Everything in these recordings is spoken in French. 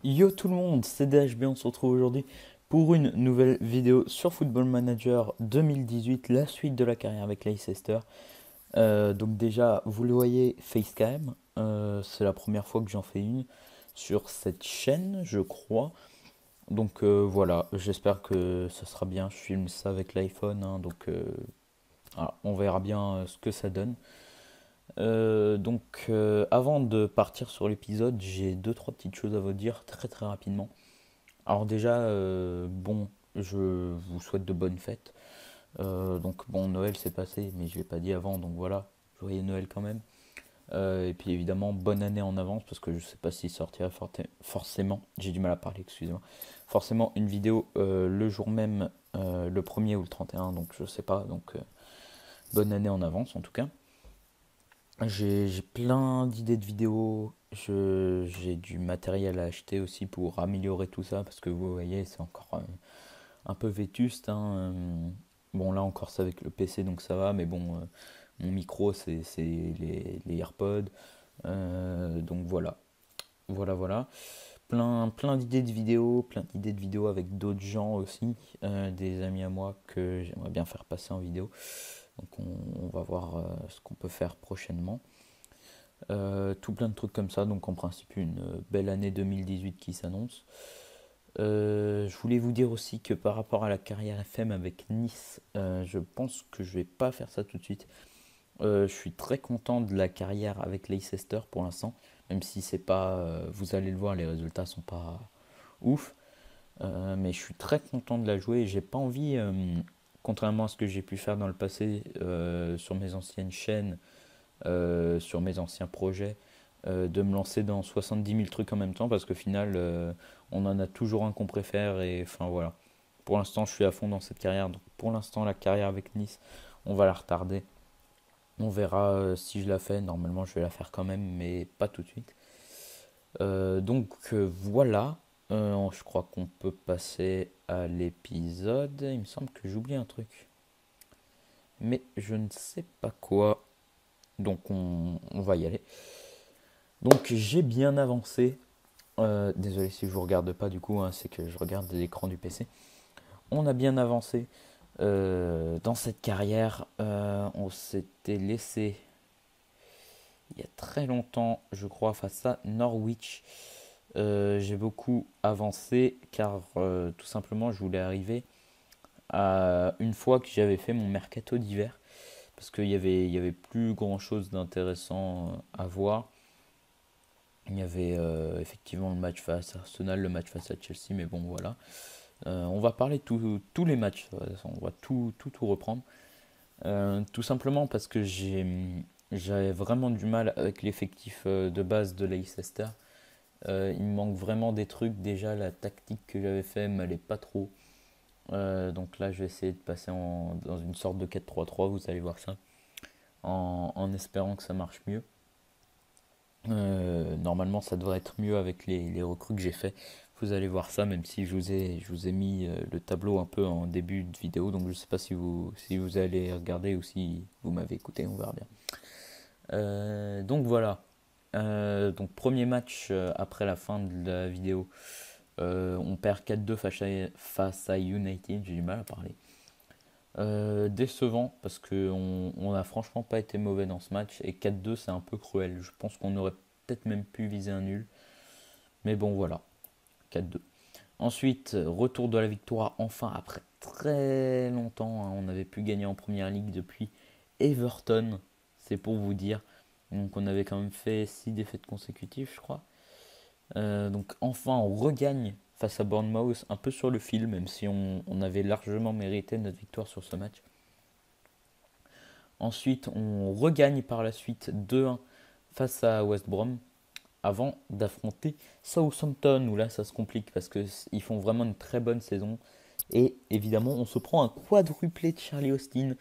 Yo tout le monde, c'est DHB, on se retrouve aujourd'hui pour une nouvelle vidéo sur Football Manager 2018, la suite de la carrière avec Leicester. Donc déjà, vous le voyez, Facecam, c'est la première fois que j'en fais une sur cette chaîne, je crois. Donc voilà, j'espère que ça sera bien, je filme ça avec l'iPhone, hein, donc voilà, on verra bien ce que ça donne. Avant de partir sur l'épisode, j'ai deux trois petites choses à vous dire très très rapidement. Alors déjà, bon, je vous souhaite de bonnes fêtes. Donc bon, Noël s'est passé, mais je l'ai pas dit avant, donc voilà, joyeux Noël quand même. Et puis évidemment, bonne année en avance, parce que je sais pas s'il sortira forcément, j'ai du mal à parler, excusez-moi, forcément une vidéo le jour même, le premier ou le 31, donc je sais pas, donc bonne année en avance en tout cas. J'ai plein d'idées de vidéos, j'ai du matériel à acheter aussi pour améliorer tout ça, parce que vous voyez, c'est encore un peu vétuste, hein. Bon, là encore, c'est avec le PC, donc ça va, mais bon, mon micro, c'est les AirPods. Donc voilà, voilà. Plein d'idées de vidéos, plein d'idées de vidéos avec d'autres gens aussi, des amis à moi que j'aimerais bien faire passer en vidéo. Donc on va voir ce qu'on peut faire prochainement. Tout plein de trucs comme ça, donc en principe une belle année 2018 qui s'annonce. Je voulais vous dire aussi que par rapport à la carrière FM avec Nice, je pense que je vais pas faire ça tout de suite. Je suis très content de la carrière avec Leicester pour l'instant, même si c'est pas, vous allez le voir, les résultats sont pas ouf. Mais je suis très content de la jouer et j'ai pas envie, contrairement à ce que j'ai pu faire dans le passé sur mes anciennes chaînes, sur mes anciens projets, de me lancer dans 70 000 trucs en même temps parce qu'au final, on en a toujours un qu'on préfère et enfin voilà. Pour l'instant, je suis à fond dans cette carrière. Donc pour l'instant, la carrière avec Nice, on va la retarder. On verra si je la fais. Normalement, je vais la faire quand même, mais pas tout de suite. Voilà. Je crois qu'on peut passer à l'épisode. Il me semble que j'oublie un truc. Mais je ne sais pas quoi. Donc on va y aller. Donc j'ai bien avancé. Désolé si je vous regarde pas du coup, hein, c'est que je regarde l'écran du PC. On a bien avancé dans cette carrière. On s'était laissé il y a très longtemps, je crois, face à Norwich. J'ai beaucoup avancé car tout simplement je voulais arriver à une fois que j'avais fait mon mercato d'hiver parce qu'il y avait plus grand chose d'intéressant à voir. Il y avait effectivement le match face à Arsenal, le match face à Chelsea, mais bon voilà. On va parler de tous les matchs, on va tout reprendre. Tout simplement parce que j'avais vraiment du mal avec l'effectif de base de Leicester. Il me manque vraiment des trucs. Déjà, la tactique que j'avais fait m'allait pas trop. Donc là, je vais essayer de passer dans une sorte de 4-3-3, vous allez voir ça, en espérant que ça marche mieux. Normalement, ça devrait être mieux avec les recrues que j'ai fait. Vous allez voir ça, même si je vous ai mis le tableau un peu en début de vidéo. Donc je sais pas si vous allez regarder ou si vous m'avez écouté, on verra bien. Donc voilà. Donc premier match après la fin de la vidéo. On perd 4-2 face à United, j'ai du mal à parler. Décevant parce qu'on n'a franchement pas été mauvais dans ce match et 4-2 c'est un peu cruel. Je pense qu'on aurait peut-être même pu viser un nul. Mais bon voilà, 4-2. Ensuite, retour de la victoire enfin après très longtemps, hein. On n'avait plus gagné en première ligue depuis Everton, c'est pour vous dire. Donc on avait quand même fait 6 défaites consécutives je crois. Donc enfin on regagne face à Bournemouth un peu sur le fil, même si on avait largement mérité notre victoire sur ce match. Ensuite, on regagne par la suite 2-1 face à West Brom avant d'affronter Southampton où là ça se complique parce qu'ils font vraiment une très bonne saison. Et évidemment, on se prend un quadruplé de Charlie Austin.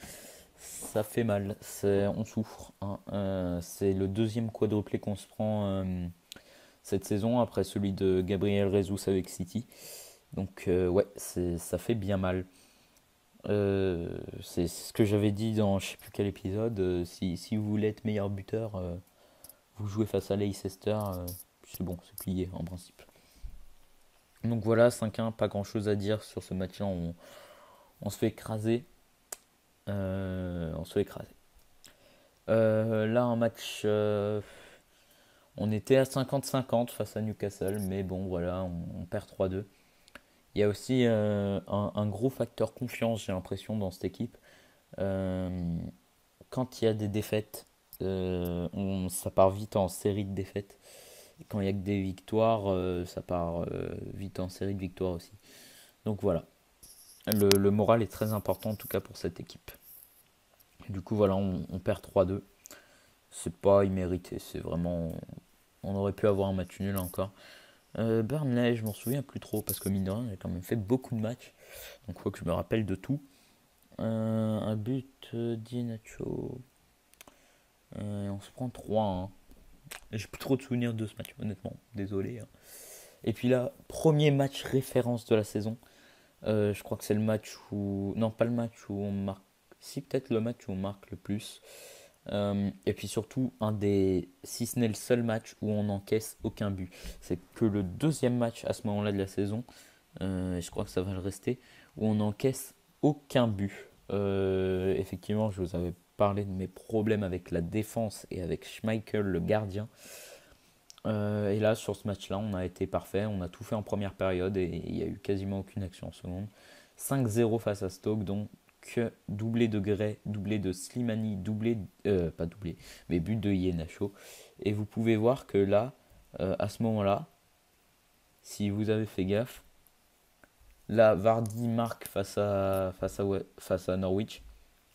Ça fait mal, on souffre, hein. C'est le deuxième quadruplé qu'on se prend cette saison après celui de Gabriel Jesus avec City. Donc ouais, ça fait bien mal. C'est ce que j'avais dit dans je sais plus quel épisode. Si vous voulez être meilleur buteur, vous jouez face à Leicester, c'est bon, c'est plié en principe. Donc voilà, 5-1, pas grand chose à dire sur ce match-là. On se fait écraser. On se fait écraser. Là, un match, on était à 50-50 face à Newcastle, mais bon, voilà, on perd 3-2. Il y a aussi un gros facteur confiance, j'ai l'impression, dans cette équipe. Euh, Quand il y a des défaites, ça part vite en série de défaites. Et quand il y a que des victoires, ça part vite en série de victoires aussi. Donc voilà, le moral est très important en tout cas pour cette équipe. Du coup, voilà, on perd 3-2. C'est pas immérité, c'est vraiment. On aurait pu avoir un match nul encore. Burnley, je m'en souviens plus trop parce que mine de rien, j'ai quand même fait beaucoup de matchs. Donc il faut que je me rappelle de tout. Un but d'Inacho. On se prend 3-1. J'ai plus trop de souvenirs de ce match, honnêtement. Désolé, hein. Et puis là, premier match référence de la saison. Je crois que c'est le match où. Non, pas le match où on marque. Si, peut-être le match où on marque le plus. Et puis surtout, si ce n'est le seul match où on n'encaisse aucun but. C'est que le deuxième match à ce moment-là de la saison, et je crois que ça va le rester, où on n'encaisse aucun but. Effectivement, je vous avais parlé de mes problèmes avec la défense et avec Schmeichel, le gardien. Et là, sur ce match-là, on a été parfait. On a tout fait en première période et il n'y a eu quasiment aucune action en seconde. 5-0 face à Stoke, donc doublé de Gray, doublé de Slimani, pas doublé, mais but de Iheanacho. Et vous pouvez voir que là, à ce moment-là, si vous avez fait gaffe, là, Vardy marque face à Norwich.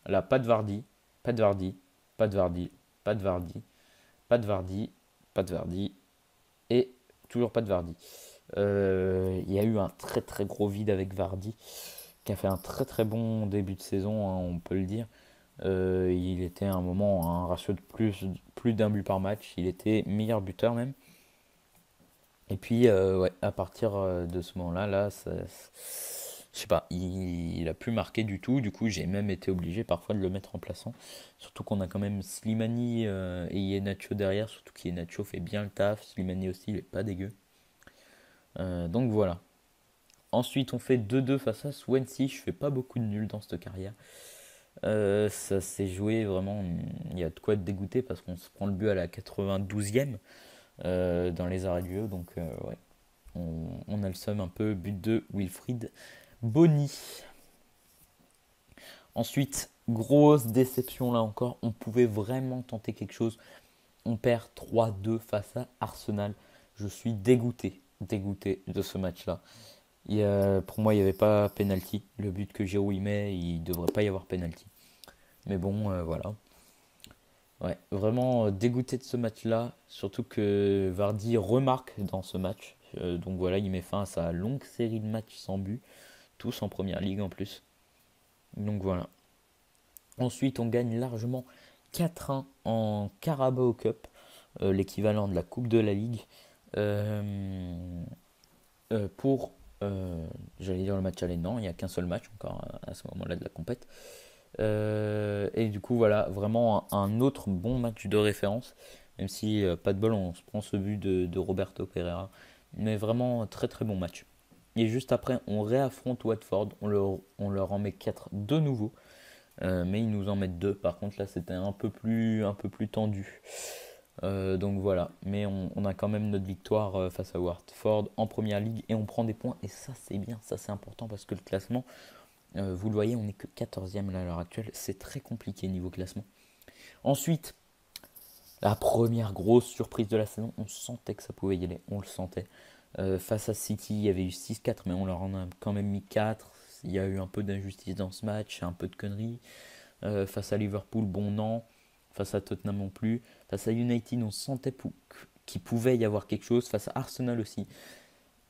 Là, pas de Vardy, pas de Vardy, pas de Vardy, pas de Vardy, pas de Vardy, pas de Vardy, et toujours pas de Vardy. Il y a eu un très très gros vide avec Vardy, qui a fait un très très bon début de saison, hein, on peut le dire. Il était à un moment à un ratio de plus d'un but par match. Il était meilleur buteur même. Et puis, ouais, à partir de ce moment-là, je sais pas, il a plus marqué du tout. Du coup, j'ai même été obligé parfois de le mettre en plaçant. Surtout qu'on a quand même Slimani et Iheanacho derrière. Surtout qu'Iheanacho fait bien le taf. Slimani aussi, il est pas dégueu. Donc voilà. Ensuite, on fait 2-2 face à Swansea. Je fais pas beaucoup de nuls dans cette carrière. Ça s'est joué vraiment. Il y a de quoi être dégoûté parce qu'on se prend le but à la 92e dans les arrêts de jeu. Donc, ouais, on a le seum un peu. But de Wilfried Bony. Ensuite, grosse déception là encore. On pouvait vraiment tenter quelque chose. On perd 3-2 face à Arsenal. Je suis dégoûté de ce match-là. Pour moi, il n'y avait pas penalty. Le but que Giroud y met, il ne devrait pas y avoir penalty. Mais bon, voilà. Ouais, vraiment dégoûté de ce match-là. Surtout que Vardy remarque dans ce match. Donc voilà, il met fin à sa longue série de matchs sans but. Tous en première ligue en plus. Donc voilà. Ensuite, on gagne largement 4-1 en Carabao Cup, l'équivalent de la Coupe de la Ligue. Euh, pour, j'allais dire le match aller, non, il n'y a qu'un seul match encore à ce moment-là de la compète. Et du coup, voilà, vraiment un autre bon match de référence, même si pas de bol, on se prend ce but de Roberto Pereira. Mais vraiment très très bon match. Et juste après, on réaffronte Watford, on leur en met 4 de nouveau. Mais ils nous en mettent 2. Par contre, là, c'était un peu plus tendu. Donc voilà, mais on a quand même notre victoire face à Watford en première ligue et on prend des points. Et ça, c'est bien, ça, c'est important parce que le classement, vous le voyez, on n'est que 14e là, à l'heure actuelle. C'est très compliqué niveau classement. Ensuite, la première grosse surprise de la saison, on sentait que ça pouvait y aller, on le sentait. Face à City, il y avait eu 6-4, mais on leur en a quand même mis 4. Il y a eu un peu d'injustice dans ce match, un peu de conneries. Face à Liverpool, bon non. Face à Tottenham non plus. Face à United, on sentait qu'il pouvait y avoir quelque chose. Face à Arsenal aussi.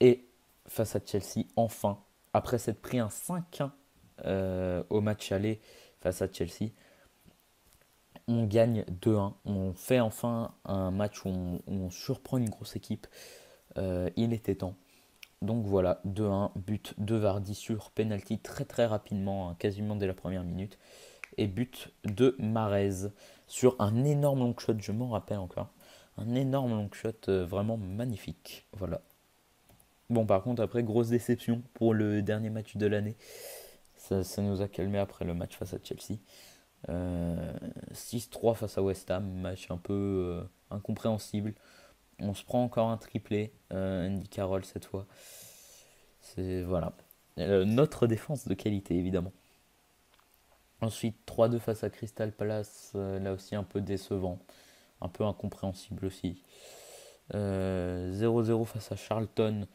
Et face à Chelsea, enfin, après s'être pris un 5-1 au match aller face à Chelsea, on gagne 2-1. On fait enfin un match où on surprend une grosse équipe. Il était temps. Donc voilà, 2-1, but de Vardy sur penalty très très rapidement, hein, quasiment dès la première minute. Et but de Marez sur un énorme long shot, je m'en rappelle encore. Un énorme long shot vraiment magnifique. Voilà. Bon, par contre, après, grosse déception pour le dernier match de l'année. Ça nous a calmé après le match face à Chelsea. 6-3 face à West Ham, match un peu incompréhensible. On se prend encore un triplé, Andy Carroll cette fois. C'est voilà. Notre défense de qualité évidemment. Ensuite 3-2 face à Crystal Palace, là aussi un peu décevant, un peu incompréhensible aussi. 0-0 face à Charlton,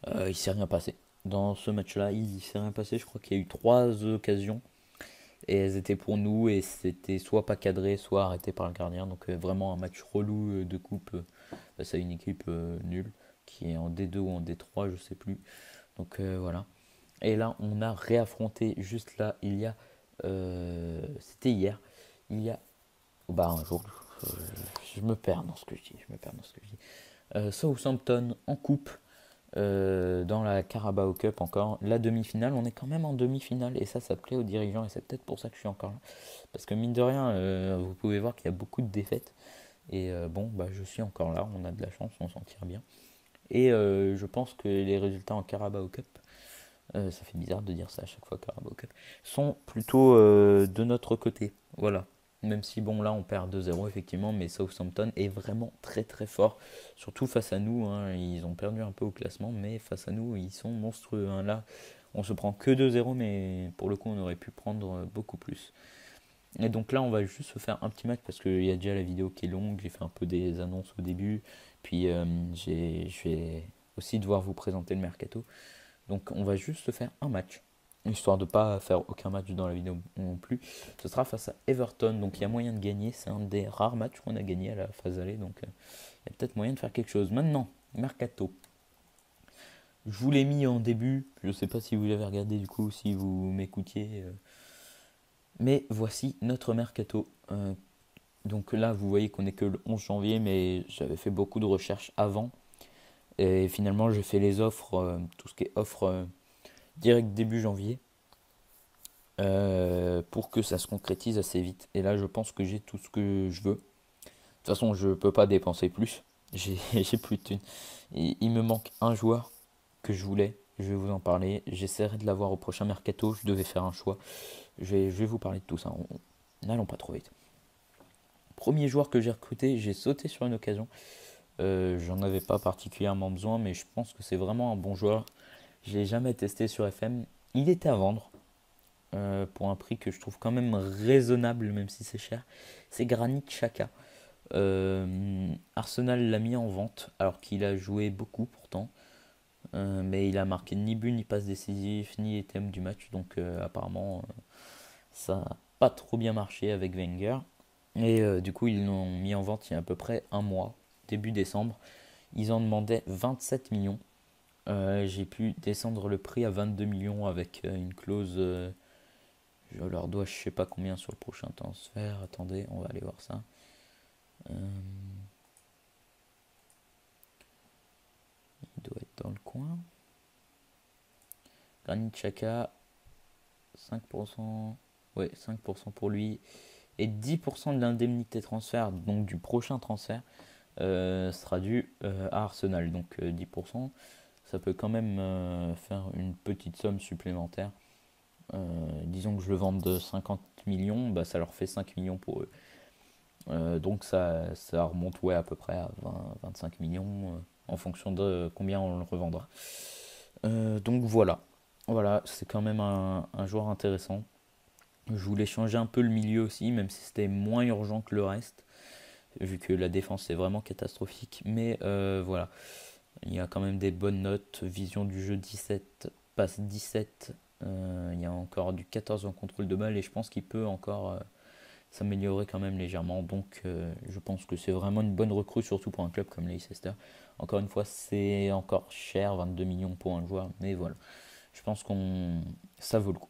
il s'est rien passé. Dans ce match-là, il s'est rien passé. Je crois qu'il y a eu 3 occasions et elles étaient pour nous et c'était soit pas cadré, soit arrêté par le gardien. Donc vraiment un match relou de coupe face à une équipe nulle qui est en D2 ou en D3, je sais plus. Donc voilà. Et là, on a réaffronté juste là, c'était hier, il y a, bah un jour, euh, je me perds dans ce que je dis, Southampton en coupe, dans la Carabao Cup encore, la demi-finale, on est quand même en demi-finale et ça plaît aux dirigeants et c'est peut-être pour ça que je suis encore là. Parce que mine de rien, vous pouvez voir qu'il y a beaucoup de défaites et bon, bah je suis encore là, on a de la chance, on s'en tire bien. Et je pense que les résultats en Carabao Cup, ça fait bizarre de dire ça à chaque fois, Carabao Cup, sont plutôt de notre côté. Voilà. Même si, bon, là, on perd 2-0, effectivement, mais Southampton est vraiment très très fort. Surtout face à nous, hein, ils ont perdu un peu au classement, mais face à nous, ils sont monstrueux. Hein. Là, on se prend que 2-0, mais pour le coup, on aurait pu prendre beaucoup plus. Et donc là, on va juste se faire un petit match parce qu'il y a déjà la vidéo qui est longue. J'ai fait un peu des annonces au début. Puis, je vais aussi devoir vous présenter le mercato. Donc on va juste se faire un match, histoire de ne pas faire aucun match dans la vidéo non plus. Ce sera face à Everton, donc il y a moyen de gagner. C'est un des rares matchs qu'on a gagné à la phase aller, donc il y a peut-être moyen de faire quelque chose. Maintenant, Mercato. Je vous l'ai mis en début, je ne sais pas si vous l'avez regardé du coup, si vous m'écoutiez. Mais voici notre Mercato. Donc là, vous voyez qu'on est que le 11 janvier, mais j'avais fait beaucoup de recherches avant. Et finalement, j'ai fait les offres, tout ce qui est offres direct début janvier. Pour que ça se concrétise assez vite. Et là, je pense que j'ai tout ce que je veux. De toute façon, je peux pas dépenser plus. J'ai plus de thunes. Il me manque un joueur que je voulais. Je vais vous en parler. J'essaierai de l'avoir au prochain mercato. Je devais faire un choix. Je vais vous parler de tout ça. N'allons pas trop vite. Premier joueur que j'ai recruté, j'ai sauté sur une occasion. J'en avais pas particulièrement besoin, mais je pense que c'est vraiment un bon joueur. Je l'ai jamais testé sur FM. Il était à vendre. Pour un prix que je trouve quand même raisonnable, même si c'est cher. C'est Granit Xhaka. Arsenal l'a mis en vente, alors qu'il a joué beaucoup pourtant. Mais il a marqué ni but, ni passe décisive, ni item du match. Donc apparemment, ça n'a pas trop bien marché avec Wenger. Et du coup, ils l'ont mis en vente il y a à peu près un mois, début décembre. Ils en demandaient 27 millions. J'ai pu descendre le prix à 22 millions avec une clause. Je leur dois je sais pas combien sur le prochain transfert. Attendez, on va aller voir ça. Euh, il doit être dans le coin. Granit Xhaka, 5%. Ouais, 5% pour lui. Et 10% de l'indemnité transfert, donc du prochain transfert, sera dû à Arsenal. Donc 10%, ça peut quand même faire une petite somme supplémentaire. Disons que je le vende de 50 millions, bah, ça leur fait 5 millions pour eux. Donc ça remonte ouais, à peu près à 20-25 millions en fonction de combien on le revendra. Donc voilà, c'est quand même un joueur intéressant. Je voulais changer un peu le milieu aussi, même si c'était moins urgent que le reste, vu que la défense est vraiment catastrophique. Mais voilà, il y a quand même des bonnes notes. Vision du jeu 17, passe 17. Il y a encore du 14 en contrôle de balle et je pense qu'il peut encore s'améliorer quand même légèrement. Donc je pense que c'est vraiment une bonne recrue, surtout pour un club comme Leicester. Encore une fois, c'est encore cher, 22 millions pour un joueur, mais voilà. Je pense qu'on ça vaut le coup.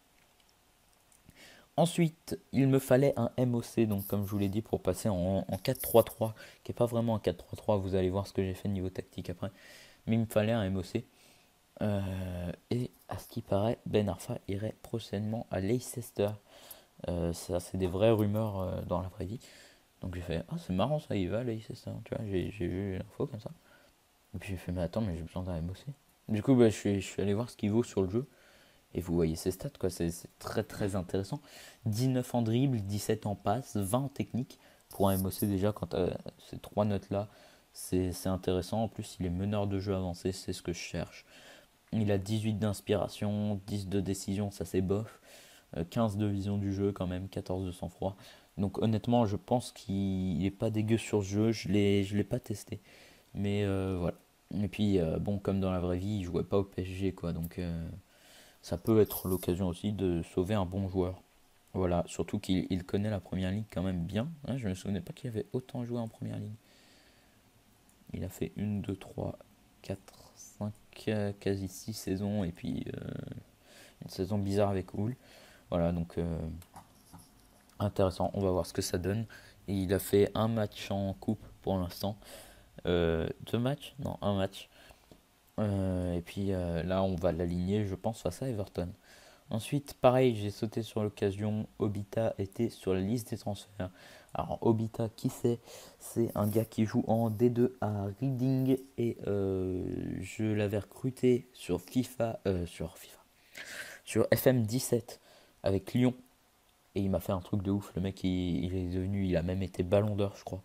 Ensuite, il me fallait un MOC, donc comme je vous l'ai dit, pour passer en 4-3-3, qui n'est pas vraiment un 4-3-3, vous allez voir ce que j'ai fait niveau tactique après. Mais il me fallait un MOC. Et à ce qui paraît, Ben Arfa irait prochainement à Leicester. Ça, c'est des vraies rumeurs dans la vraie vie. Donc j'ai fait, ah c'est marrant ça, il va à Leicester, tu vois, j'ai vu l'info comme ça. Et puis j'ai fait, mais attends, mais j'ai besoin d'un MOC. Du coup, bah, je suis allé voir ce qu'il vaut sur le jeu. Et vous voyez ses stats, quoi. C'est très très intéressant. 19 en dribble, 17 en passe, 20 en technique. Pour un MOC, déjà, quand tu as ces trois notes-là, c'est intéressant. En plus, il est meneur de jeu avancé, c'est ce que je cherche. Il a 18 d'inspiration, 10 de décision, ça c'est bof. 15 de vision du jeu quand même, 14 de sang-froid. Donc honnêtement, je pense qu'il est pas dégueu sur ce jeu. Je l'ai pas testé. Mais voilà. Et puis, bon, comme dans la vraie vie, il jouait pas au PSG, quoi. Donc ça peut être l'occasion aussi de sauver un bon joueur. Voilà, surtout qu'il connaît la première ligue quand même bien. Hein, je ne me souvenais pas qu'il avait autant joué en première ligue. Il a fait une, 2, 3, 4, 5, quasi 6 saisons. Et puis une saison bizarre avec Hull. Voilà, donc intéressant. On va voir ce que ça donne. Et il a fait un match en coupe pour l'instant. Deux matchs? Non, un match. Et puis là, on va l'aligner, je pense, face à Everton. Ensuite, pareil, j'ai sauté sur l'occasion. Obita était sur la liste des transferts. Alors, Obita, qui c'est? C'est un gars qui joue en D2 à Reading et je l'avais recruté sur FM17 avec Lyon. Et il m'a fait un truc de ouf. Le mec, il est devenu, il a même été ballon d'or, je crois.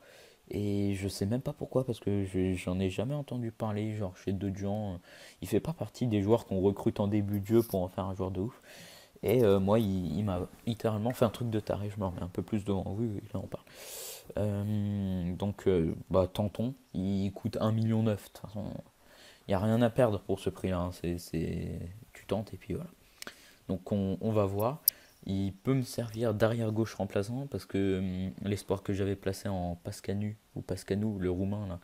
Et je sais même pas pourquoi, parce que j'en ai jamais entendu parler, genre chez d'autres gens. Il fait pas partie des joueurs qu'on recrute en début de jeu pour en faire un joueur de ouf. Et moi, il m'a littéralement fait un truc de taré. Je me remets un peu plus devant. Oui, oui, là on parle. Donc, bah, tentons. Il coûte 1,9 million. De toute façon, il n'y a rien à perdre pour ce prix-là. Hein. Tu tentes et puis voilà. Donc, on va voir. Il peut me servir d'arrière gauche remplaçant parce que l'espoir que j'avais placé en Pascanu ou Pascanu, le roumain là,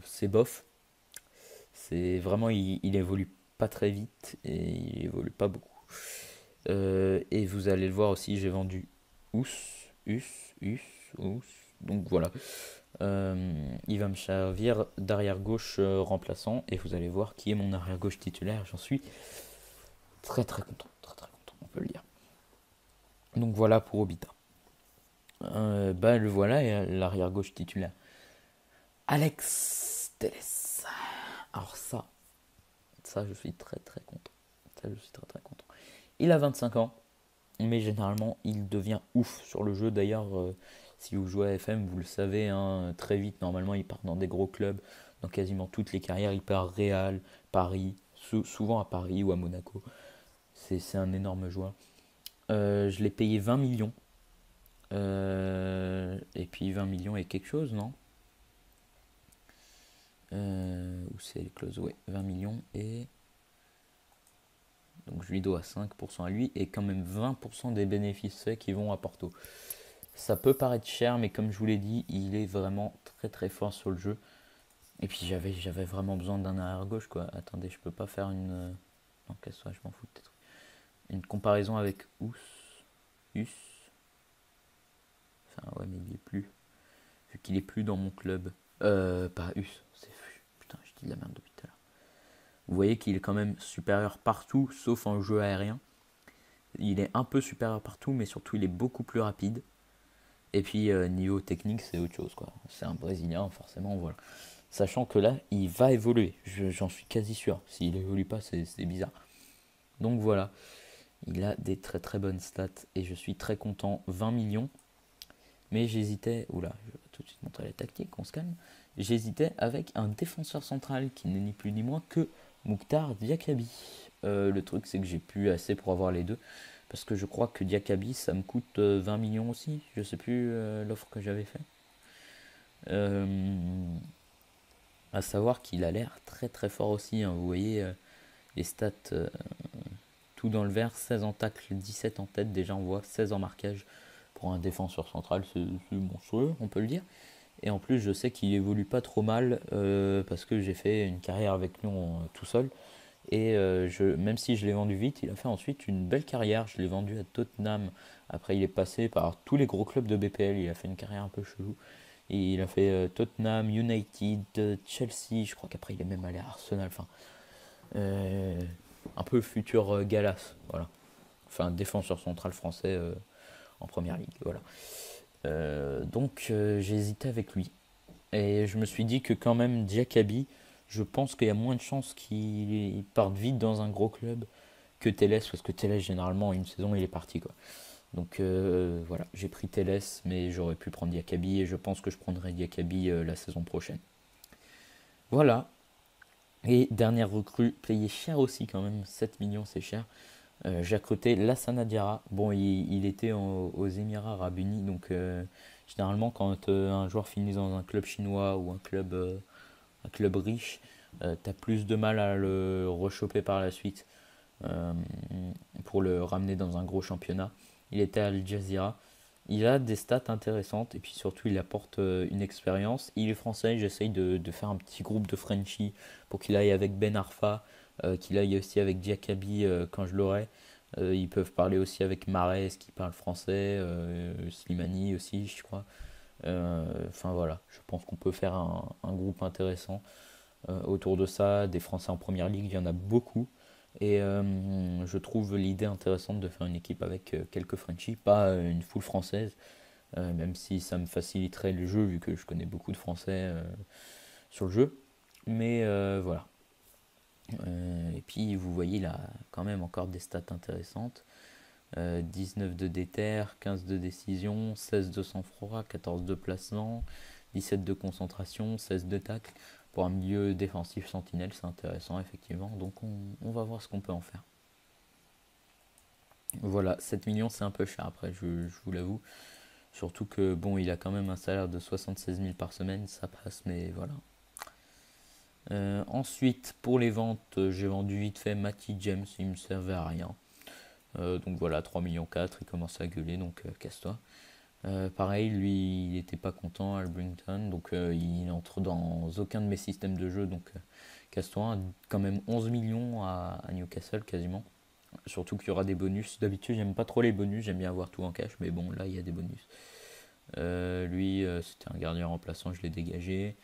c'est bof. C'est vraiment, il évolue pas très vite et il évolue pas beaucoup. Et vous allez le voir aussi, j'ai vendu Ous, Us, Us, Ous. Donc voilà. Il va me servir d'arrière gauche remplaçant et vous allez voir qui est mon arrière gauche titulaire. J'en suis très très content, très très content, on peut le dire. Donc voilà pour Obita. Bah le voilà et l'arrière gauche titulaire. Alex Teles. Alors ça je suis très très content. Ça je suis très très content. Il a 25 ans. Mais généralement, il devient ouf sur le jeu. D'ailleurs, si vous jouez à FM, vous le savez, hein, très vite, normalement, il part dans des gros clubs. Dans quasiment toutes les carrières, il part Real, Paris, souvent à Paris ou à Monaco. C'est un énorme joueur. Je l'ai payé 20 millions. Et puis 20 millions et quelque chose, non? Où c'est les clauses? Ouais, 20 millions et... Donc je lui dois 5% à lui et quand même 20% des bénéfices faits qui vont à Porto. Ça peut paraître cher, mais comme je vous l'ai dit, il est vraiment très très fort sur le jeu. Et puis j'avais vraiment besoin d'un arrière gauche quoi. Attendez, je peux pas faire une. Non, qu'elle soit, je m'en fous peut-être. Une comparaison avec Us. Enfin ouais, mais il est plus. Vu qu'il est plus dans mon club. Pas Us. Putain, je dis de la merde depuis tout à l'heure. Vous voyez qu'il est quand même supérieur partout, sauf en jeu aérien. Il est un peu supérieur partout, mais surtout il est beaucoup plus rapide. Et puis niveau technique, c'est autre chose quoi. C'est un Brésilien, forcément, voilà. Sachant que là, il va évoluer, j'en suis quasi sûr. S'il évolue pas, c'est bizarre. Donc voilà, il a des très très bonnes stats et je suis très content. 20 millions, mais j'hésitais. Oula, je vais tout de suite montrer la tactique, on se calme. J'hésitais avec un défenseur central qui n'est ni plus ni moins que Mouktar Diakabi. Le truc, c'est que j'ai plus assez pour avoir les deux. Parce que je crois que Diakabi, ça me coûte 20 millions aussi. Je sais plus l'offre que j'avais fait. À savoir qu'il a l'air très très fort aussi. Hein. Vous voyez les stats, tout dans le vert. 16 en tacle, 17 en tête. Déjà on voit 16 en marquage. Pour un défenseur central, c'est monstrueux, on peut le dire. Et en plus, je sais qu'il évolue pas trop mal parce que j'ai fait une carrière avec Lyon tout seul. Et même si je l'ai vendu vite, il a fait ensuite une belle carrière. Je l'ai vendu à Tottenham. Après, il est passé par tous les gros clubs de BPL. Il a fait une carrière un peu chelou. Et il a fait Tottenham, United, Chelsea. Je crois qu'après, il est même allé à Arsenal. Enfin, un peu futur Galas. Voilà. Enfin, défenseur central français en première ligue. Voilà. Donc, j'ai hésité avec lui. Et je me suis dit que quand même, Diakabi, Je pense qu'il y a moins de chances qu'il parte vite dans un gros club que Telles, parce que Telles, généralement, en une saison, il est parti, quoi. Donc voilà, j'ai pris Telles, mais j'aurais pu prendre Diakabi, et je pense que je prendrai Diakabi la saison prochaine. Voilà. Et dernière recrue, payé cher aussi quand même, 7 millions c'est cher. J'ai recruté Lassana Diarra. Bon, il était aux Émirats Arabes Unis, donc généralement quand un joueur finit dans un club chinois ou un club riche, t'as plus de mal à le rechoper par la suite euh, pour le ramener dans un gros championnat. Il était à Al Jazeera. Il a des stats intéressantes et puis surtout il apporte une expérience. Il est français, j'essaye de faire un petit groupe de Frenchie pour qu'il aille avec Ben Arfa, qu'il aille aussi avec Diakabi quand je l'aurai. Ils peuvent parler aussi avec Mahrez qui parle français, Slimani aussi je crois. Enfin voilà, je pense qu'on peut faire un groupe intéressant autour de ça. Des Français en première ligue, il y en a beaucoup. Et je trouve l'idée intéressante de faire une équipe avec quelques Frenchies, pas une foule française, même si ça me faciliterait le jeu vu que je connais beaucoup de Français sur le jeu. Mais voilà. Et puis vous voyez, il a quand même encore des stats intéressantes. 19 de déter, 15 de décision, 16 de sang-froid, 14 de placement, 17 de concentration, 16 de tacle. Pour un milieu défensif sentinelle, c'est intéressant effectivement. Donc on va voir ce qu'on peut en faire. Voilà, 7 millions c'est un peu cher après, je vous l'avoue. Surtout que bon, il a quand même un salaire de 76 000 par semaine, ça passe, mais voilà. Ensuite, pour les ventes, j'ai vendu vite fait Matty James, il me servait à rien. Donc voilà, 3 millions 4, il commence à gueuler, donc casse-toi. Pareil, lui, il n'était pas content à Albrington, donc il entre dans aucun de mes systèmes de jeu, donc casse-toi. Quand même 11 millions à Newcastle quasiment. Surtout qu'il y aura des bonus. D'habitude, j'aime pas trop les bonus, j'aime bien avoir tout en cash, mais bon, là, il y a des bonus. Lui, c'était un gardien remplaçant, je l'ai dégagé.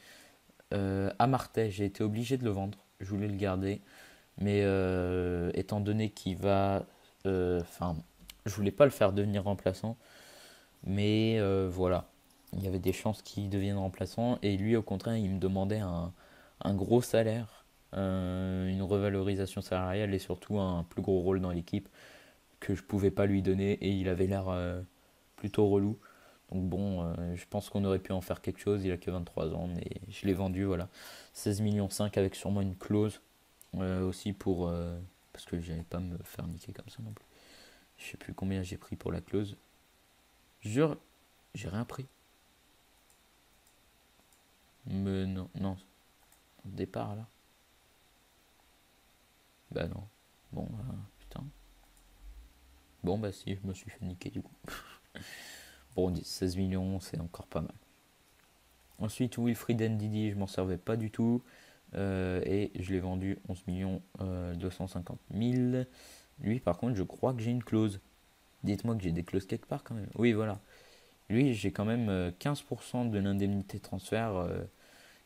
Amartey, j'ai été obligé de le vendre. Je voulais le garder. Mais étant donné qu'il va. Enfin, je voulais pas le faire devenir remplaçant. Mais voilà. Il y avait des chances qu'il devienne remplaçant. Et lui, au contraire, il me demandait un gros salaire, une revalorisation salariale et surtout un plus gros rôle dans l'équipe que je pouvais pas lui donner. Et il avait l'air plutôt relou. Donc bon, je pense qu'on aurait pu en faire quelque chose. Il a que 23 ans, mais je l'ai vendu, voilà. 16 millions 5 avec sûrement une clause aussi pour... parce que j'allais pas me faire niquer comme ça non plus. Je sais plus combien j'ai pris pour la clause. Jure, j'ai rien pris. Mais non, non. Départ là. Bah non. Bon, putain. Bon, bah si, je me suis fait niquer du coup. Bon, 16 millions, c'est encore pas mal. Ensuite, Wilfried Ndidi, je m'en servais pas du tout. Et je l'ai vendu 11 millions 250 000. Lui, par contre, je crois que j'ai une clause. Dites-moi que j'ai des clauses quelque part quand même. Oui, voilà. Lui, j'ai quand même 15% de l'indemnité transfert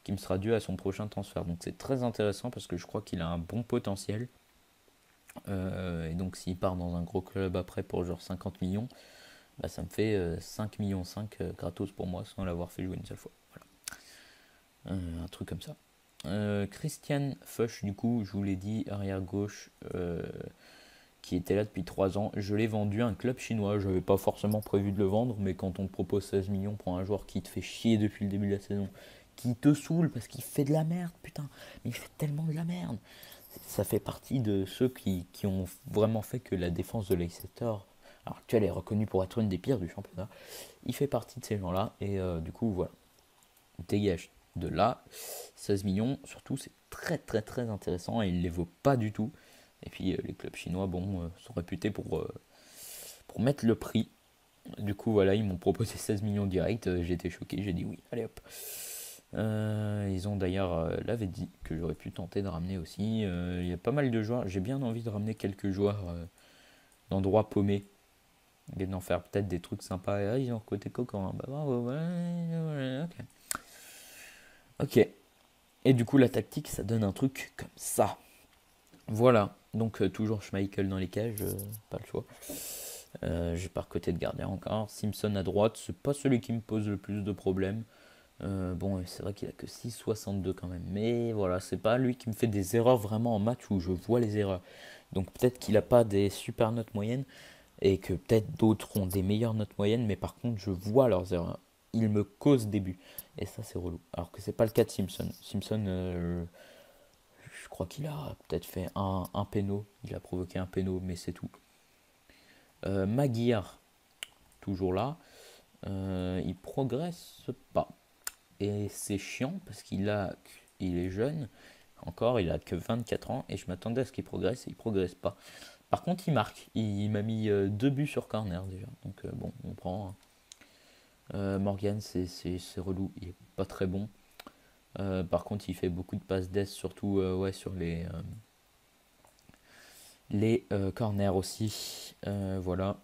qui me sera due à son prochain transfert. Donc c'est très intéressant parce que je crois qu'il a un bon potentiel. Et donc s'il part dans un gros club après pour genre 50 millions, bah, ça me fait 5 millions 5 gratos pour moi sans l'avoir fait jouer une seule fois. Voilà. Un truc comme ça. Christian Fuchs, du coup, je vous l'ai dit, arrière gauche, qui était là depuis 3 ans. Je l'ai vendu à un club chinois. Je n'avais pas forcément prévu de le vendre, mais quand on te propose 16 millions pour un joueur qui te fait chier depuis le début de la saison, qui te saoule parce qu'il fait de la merde, putain, mais il fait tellement de la merde. Ça fait partie de ceux qui ont vraiment fait que la défense de Leicester, alors actuelle, est reconnue pour être une des pires du championnat. Il fait partie de ces gens-là, et du coup, voilà. Dégage de là, 16 millions, surtout, c'est très très très intéressant et il ne les vaut pas du tout. Et puis les clubs chinois, bon, sont réputés pour mettre le prix. Du coup, voilà, ils m'ont proposé 16 millions direct. J'ai été choqué, j'ai dit oui, allez hop. Ils ont d'ailleurs l'avait dit que j'aurais pu tenter de ramener aussi. Il y a pas mal de joueurs. J'ai bien envie de ramener quelques joueurs d'endroits paumés et d'en faire peut-être des trucs sympas. Et ils ont côté coquin. Bah bravo, ouais, ok. Ok. Et du coup, la tactique, ça donne un truc comme ça. Voilà. Donc toujours Schmeichel dans les cages, pas le choix. J'ai pas côté de gardien encore. Simpson à droite, c'est pas celui qui me pose le plus de problèmes. Bon, c'est vrai qu'il a que 6,62 quand même. Mais voilà, c'est pas lui qui me fait des erreurs vraiment en match où je vois les erreurs. Donc peut-être qu'il a pas des super notes moyennes et que peut-être d'autres ont des meilleures notes moyennes, mais par contre, je vois leurs erreurs. Ils me causent des buts. Et ça, c'est relou. Alors que c'est pas le cas de Simpson. Simpson, je crois qu'il a peut-être fait un péno. Il a provoqué un péno, mais c'est tout. Maguire, toujours là. Il progresse pas. Et c'est chiant parce il est jeune. Encore, il a que 24 ans. Et je m'attendais à ce qu'il progresse et il progresse pas. Par contre, il marque. Il m'a mis 2 buts sur corner déjà. Donc bon, on prend. Morgan, c'est relou. Il est pas très bon. Par contre, il fait beaucoup de passes d'ess, surtout ouais, sur les corners aussi. Voilà.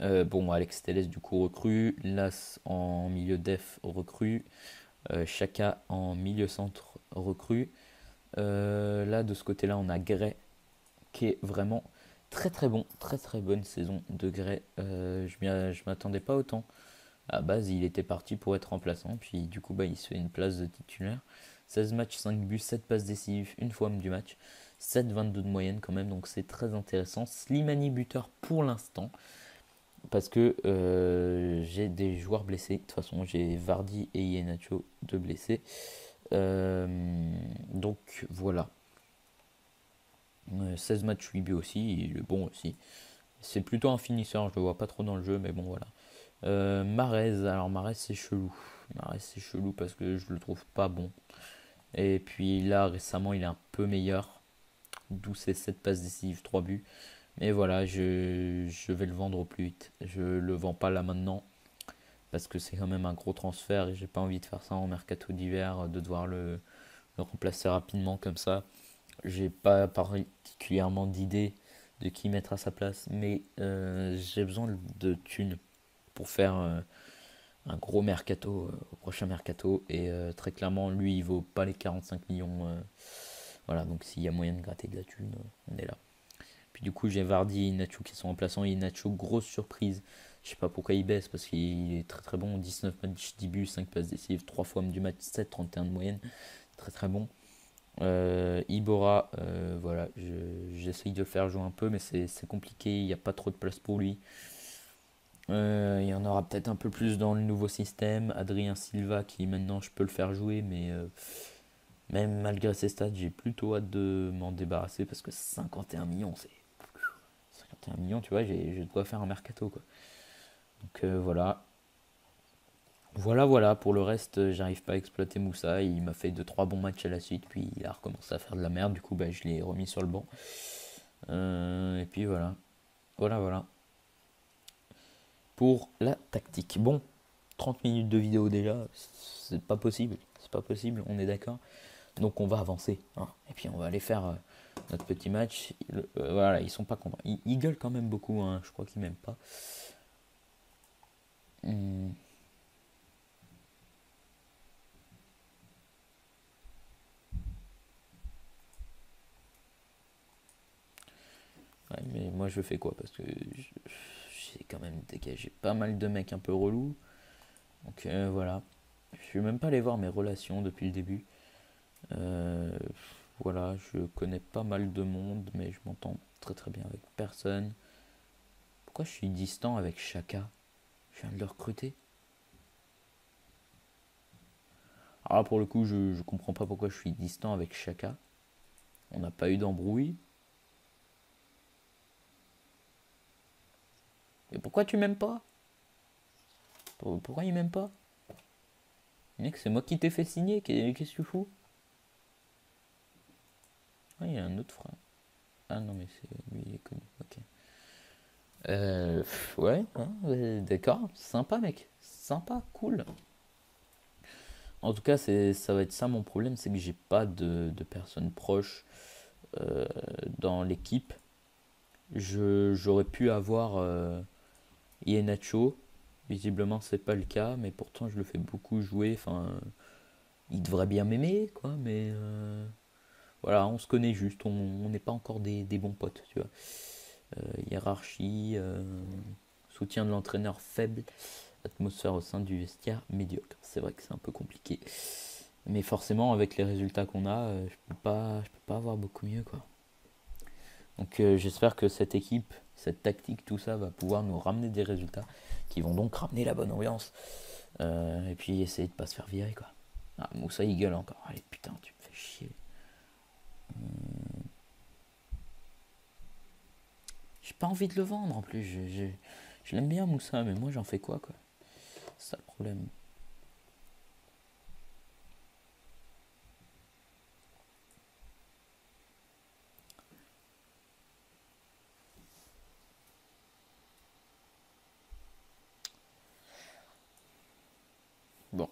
Bon, Alex Telles du coup recrue. Las en milieu def recrue. Chaka en milieu centre recrue. Là, de ce côté-là, on a Gray qui est vraiment très très bon. Très très bonne saison de Gray. Je m'attendais pas autant. À la base, il était parti pour être remplaçant. Puis du coup, bah, il se fait une place de titulaire. 16 matchs, 5 buts, 7 passes décisives, une fois homme du match. 7,22 de moyenne quand même, donc c'est très intéressant. Slimani buteur pour l'instant, parce que j'ai des joueurs blessés. De toute façon, j'ai Vardy et Iheanacho, deux blessés. Donc voilà. 16 matchs, 8 buts aussi, il est bon aussi. C'est plutôt un finisseur, je le vois pas trop dans le jeu, mais bon voilà. Marez, alors Marez c'est chelou. Marez c'est chelou parce que je le trouve pas bon. Et puis là récemment il est un peu meilleur. D'où ses 7 passes décisives, 3 buts. Mais voilà, je vais le vendre au plus vite. Je le vends pas là maintenant parce que c'est quand même un gros transfert et j'ai pas envie de faire ça en mercato d'hiver, de devoir le remplacer rapidement comme ça. J'ai pas particulièrement d'idée de qui mettre à sa place, mais j'ai besoin de thunes pour faire un gros mercato au prochain mercato. Et très clairement, lui, il vaut pas les 45 millions. Voilà, donc s'il y a moyen de gratter de la thune, on est là. Puis du coup, j'ai Vardy et Nacho qui sont remplaçants. Et Nacho, grosse surprise. Je sais pas pourquoi il baisse parce qu'il est très très bon. 19 matchs, 10 buts, 5 passes décisives, 3 fois homme du match, 7,31 de moyenne. Très très bon. Ibora, voilà, j'essaye de le faire jouer un peu, mais c'est compliqué. Il n'y a pas trop de place pour lui. Il y en aura peut-être un peu plus dans le nouveau système. Adrien Silva, qui maintenant je peux le faire jouer, mais même malgré ses stats, j'ai plutôt hâte de m'en débarrasser parce que 51 millions, c'est 51 millions, tu vois, je dois faire un mercato quoi. Donc voilà. Voilà, pour le reste, j'arrive pas à exploiter Moussa. Il m'a fait 2-3 bons matchs à la suite, puis il a recommencé à faire de la merde. Du coup, bah, je l'ai remis sur le banc. Et puis voilà. Voilà. Pour la tactique. Bon, 30 minutes de vidéo déjà, c'est pas possible. C'est pas possible, on est d'accord. Donc on va avancer. Hein. Et puis on va aller faire notre petit match. Voilà, ils sont pas contents. Ils gueulent quand même beaucoup, hein. Je crois qu'ils m'aiment pas. Hum, ouais, mais moi je fais quoi? Parce que j'ai quand même dégagé pas mal de mecs un peu relous. Donc voilà. Je vais même pas aller voir mes relations depuis le début. Euh, voilà, je connais pas mal de monde, mais je m'entends très très bien avec personne. Pourquoi je suis distant avec Chaka? Je viens de le recruter. Alors là, pour le coup, je comprends pas pourquoi je suis distant avec Chaka. On n'a pas eu d'embrouille. Mais pourquoi tu m'aimes pas? Pourquoi il m'aime pas? Mec, c'est moi qui t'ai fait signer. Qu'est-ce que tu fous? Ah, il y a un autre frère. Ah non, mais c'est lui, il est connu. Ok. Ouais, hein, d'accord. Sympa, mec. Sympa, cool. En tout cas, ça va être ça mon problème, c'est que j'ai pas de personnes proches euh, dans l'équipe. J'aurais pu avoir Iheanacho. Visiblement, c'est pas le cas, mais pourtant, je le fais beaucoup jouer. Enfin, il devrait bien m'aimer, quoi, mais voilà, on se connaît juste. On n'est pas encore des bons potes, tu vois. Hiérarchie, soutien de l'entraîneur faible. atmosphère au sein du vestiaire médiocre. C'est vrai que c'est un peu compliqué. Mais forcément, avec les résultats qu'on a, je peux pas avoir beaucoup mieux, quoi. Donc j'espère que cette équipe, cette tactique, tout ça va pouvoir nous ramener des résultats qui vont donc ramener la bonne ambiance. Et puis essayer de pas se faire virer, quoi. Ah, Moussa il gueule encore. Allez, putain, tu me fais chier. J'ai pas envie de le vendre en plus. Je l'aime bien Moussa, mais moi j'en fais quoi, quoi. C'est ça le problème. Bon,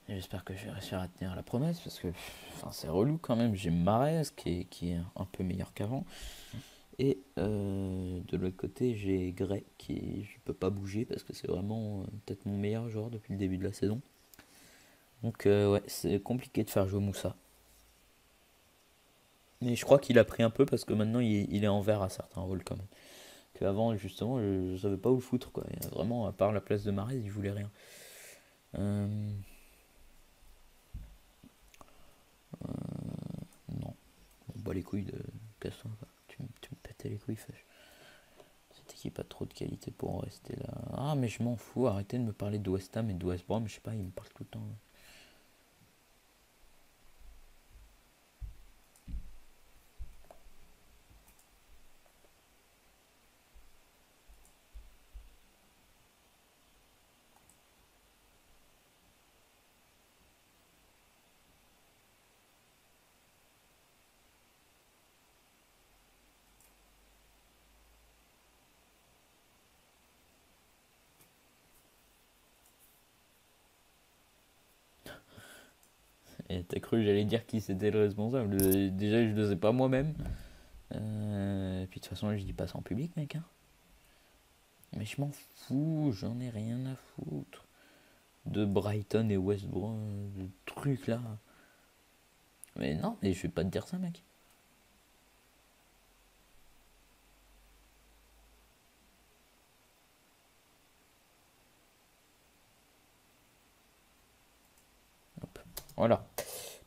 j'espère que je vais réussir à tenir la promesse parce que c'est relou quand même. J'ai Mahrez qui est un peu meilleur qu'avant. Et de l'autre côté, j'ai Gray qui je peux pas bouger parce que c'est vraiment peut-être mon meilleur joueur depuis le début de la saison. Donc ouais, c'est compliqué de faire jouer Moussa. Mais je crois qu'il a pris un peu parce que maintenant il est en vert à certains rôles quand même. Qu'avant justement je savais pas où le foutre quoi. Et vraiment à part la place de Mahrez, il voulait rien. Euh, non, on bat les couilles de Caston. Tu me pétais les couilles, fâche. Cette équipe a trop de qualité pour en rester là. Ah mais je m'en fous, arrêtez de me parler de West Ham et de West Brom, je sais pas, il me parle tout le temps. Et t'as cru que j'allais dire qui c'était le responsable. Déjà je le sais pas moi-même. Et puis de toute façon je dis pas ça en public mec. Hein. Mais je m'en fous, j'en ai rien à foutre. De Brighton et West Brom, de trucs là. Mais non, mais je vais pas te dire ça mec. Hop. Voilà.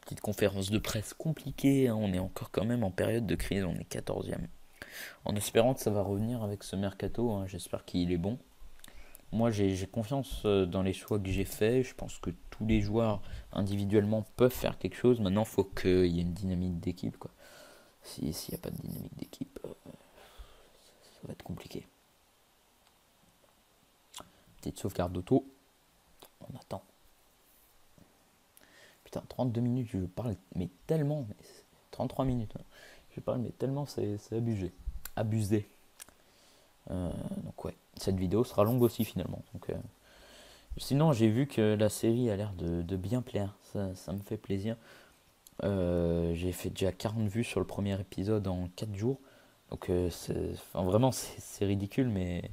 Petite conférence de presse compliquée, hein. On est encore quand même en période de crise, on est 14e. En espérant que ça va revenir avec ce mercato, hein. J'espère qu'il est bon. Moi j'ai confiance dans les choix que j'ai faits. Je pense que tous les joueurs individuellement peuvent faire quelque chose. Maintenant il faut qu'il y ait une dynamique d'équipe, quoi. S'il n'y a pas de dynamique d'équipe, ça va être compliqué. Petite sauvegarde d'auto. On attend. Putain, 32 minutes, je parle, mais tellement. 33 minutes. Hein. Je parle, mais tellement, c'est abusé. Abusé. Donc ouais, cette vidéo sera longue aussi finalement. Donc, sinon, j'ai vu que la série a l'air de bien plaire. Ça me fait plaisir. J'ai fait déjà 40 vues sur le premier épisode en 4 jours. Donc vraiment, c'est ridicule, mais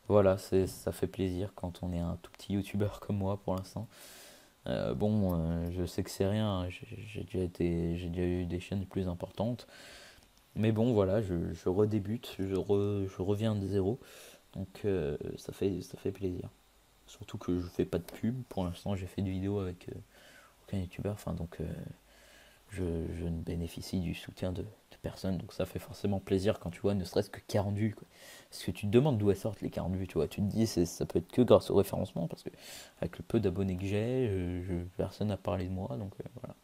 voilà, ça fait plaisir quand on est un tout petit youtubeur comme moi pour l'instant. Bon, je sais que c'est rien, j'ai déjà eu des chaînes plus importantes. Mais bon, voilà, je redébute, je reviens de zéro. Donc ça fait plaisir. Surtout que je fais pas de pub. Pour l'instant, j'ai fait des vidéos avec aucun youtubeur. Enfin, donc je ne bénéficie du soutien de personne. Donc ça fait forcément plaisir quand tu vois ne serait-ce que 40 vues. Quoi. Parce que tu te demandes d'où elles sortent les 40 vues. Tu vois. Tu te dis ça peut être que grâce au référencement. Parce que avec le peu d'abonnés que j'ai, personne n'a parlé de moi. Donc voilà.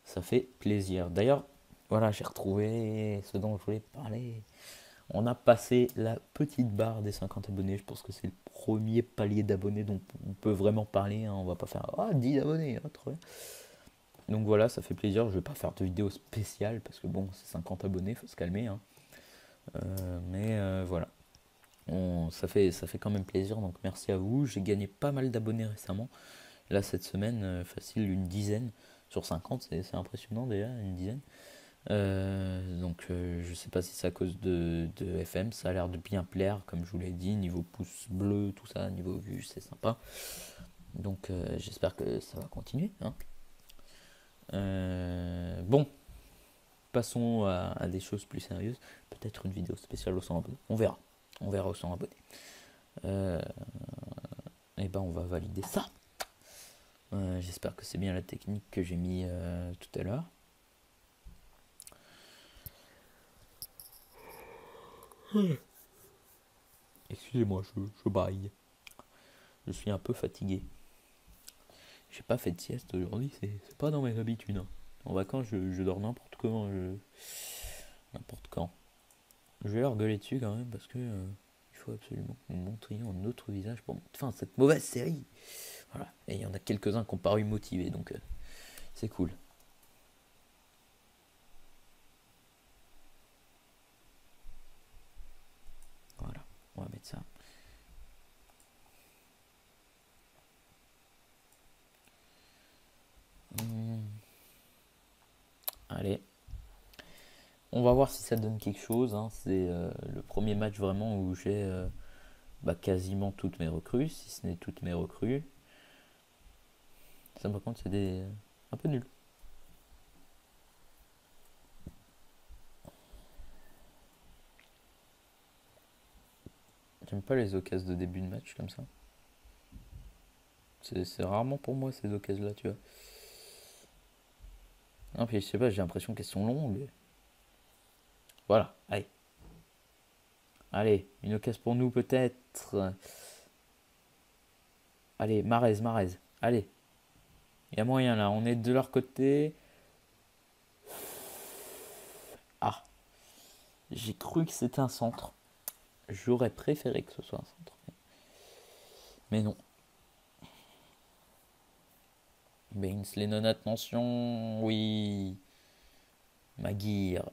Ça fait plaisir. D'ailleurs, voilà, j'ai retrouvé ce dont je voulais parler. On a passé la petite barre des 50 abonnés. Je pense que c'est le premier palier d'abonnés dont on peut vraiment parler. Hein. On va pas faire 10 abonnés. Trop bien. Donc voilà, ça fait plaisir. Je vais pas faire de vidéo spéciale parce que bon, c'est 50 abonnés, faut se calmer. Hein. Mais voilà, ça fait quand même plaisir. Donc merci à vous. J'ai gagné pas mal d'abonnés récemment. Là, cette semaine, facile, une dizaine sur 50. C'est impressionnant déjà, une dizaine. Donc je sais pas si c'est à cause de FM. Ça a l'air de bien plaire, comme je vous l'ai dit. Niveau pouce bleu, tout ça, niveau vue, c'est sympa. Donc j'espère que ça va continuer. Hein. Bon, passons à des choses plus sérieuses. Peut-être une vidéo spéciale au 100 abonnés. On verra. On verra au 100 abonnés. Et ben on va valider ça. J'espère que c'est bien la technique que j'ai mis tout à l'heure. Excusez-moi, je baille. Je suis un peu fatigué. J'ai pas fait de sieste aujourd'hui, c'est pas dans mes habitudes. Hein. En vacances, je dors n'importe comment. N'importe quand. Je vais leur gueuler dessus quand même parce que il faut absolument que nous montrions un autre visage pour enfin cette mauvaise série. Voilà. Et il y en a quelques-uns qui ont paru motivés, donc c'est cool. Voilà, on va mettre ça. Allez. On va voir si ça donne quelque chose. Hein. C'est le premier match vraiment où j'ai quasiment toutes mes recrues, si ce n'est toutes mes recrues. Ça par contre c'est des un peu nul. J'aime pas les occasions de début de match comme ça. C'est rarement pour moi ces occasions-là, tu vois. Non, puis je sais pas, j'ai l'impression qu'elles sont longues. Voilà, allez. Allez, une occasion pour nous peut-être. Allez, Marez. Allez. Il y a moyen là, on est de leur côté. Ah, j'ai cru que c'était un centre. J'aurais préféré que ce soit un centre. Mais non. Baines, Lennon, attention. Oui. Maguire.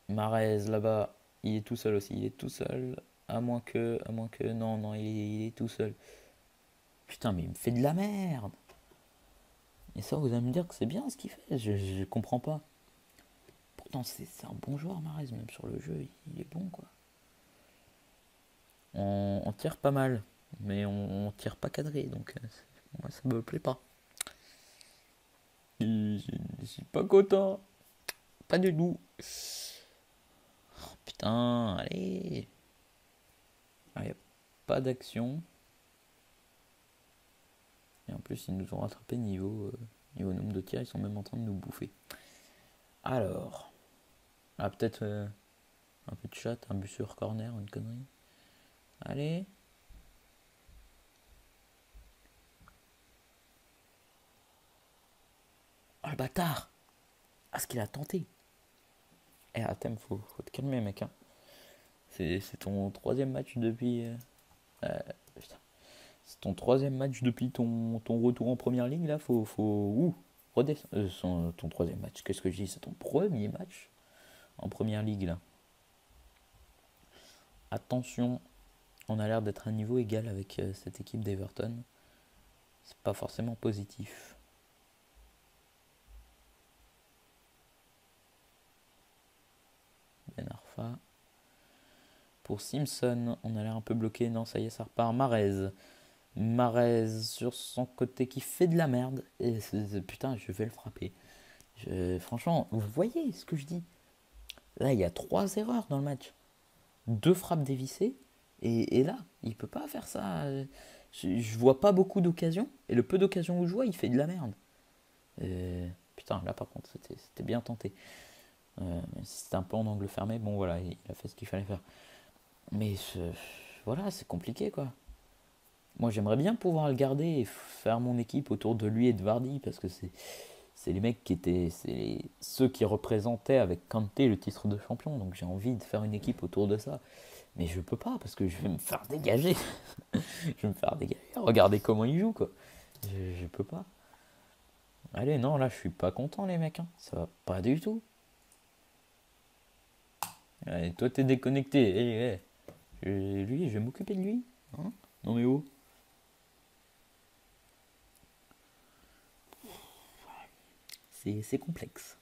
Marez là-bas. Il est tout seul aussi. Il est tout seul. À moins que. Non, il est tout seul. Putain, mais il me fait de la merde. Et ça, vous allez me dire que c'est bien ce qu'il fait. Je comprends pas. Pourtant, c'est un bon joueur, Marez. Même sur le jeu, il est bon, quoi. On tire pas mal. Mais on tire pas cadré. Donc, moi, ça me plaît pas. Je suis pas content. Pas du tout. Oh, putain, allez. Ah, y a pas d'action. Et en plus, ils nous ont rattrapé niveau nombre de tirs. Ils sont même en train de nous bouffer. Alors. Ah, peut-être un peu de chat, un but sur corner, une connerie. Allez. Ah, le bâtard. Ah, ce qu'il a tenté. Eh, attends, faut te calmer, mec. Hein. C'est ton troisième match depuis. Putain. C'est ton troisième match depuis ton retour en première ligue, là. Ouh, redescendre. Ton troisième match, qu'est-ce que je dis? C'est ton premier match en première ligue, là. Attention, on a l'air d'être à un niveau égal avec cette équipe d'Everton. C'est pas forcément positif. Ben Arfa. Pour Simpson, on a l'air un peu bloqué. Non, ça y est, ça repart. Marez sur son côté qui fait de la merde. Et putain, je vais le frapper. Franchement, vous voyez ce que je dis? Là, il y a 3 erreurs dans le match. 2 frappes dévissées. Et là, il peut pas faire ça. Je vois pas beaucoup d'occasions. Et le peu d'occasions où je vois, il fait de la merde. Putain, là par contre, c'était bien tenté. C'était un peu en angle fermé. Bon, voilà, il a fait ce qu'il fallait faire. Mais voilà, c'est compliqué quoi. Moi, j'aimerais bien pouvoir le garder et faire mon équipe autour de lui et de Vardy parce que c'est les mecs qui étaient. C'est ceux qui représentaient avec Kanté le titre de champion. Donc j'ai envie de faire une équipe autour de ça. Mais je peux pas parce que je vais me faire dégager. Je vais me faire dégager. Regardez comment il joue quoi. Je peux pas. Allez, non, là je suis pas content les mecs. Hein. Ça va pas du tout. Allez, toi t'es déconnecté. Lui, je vais m'occuper de lui. Hein non mais oh. C'est complexe.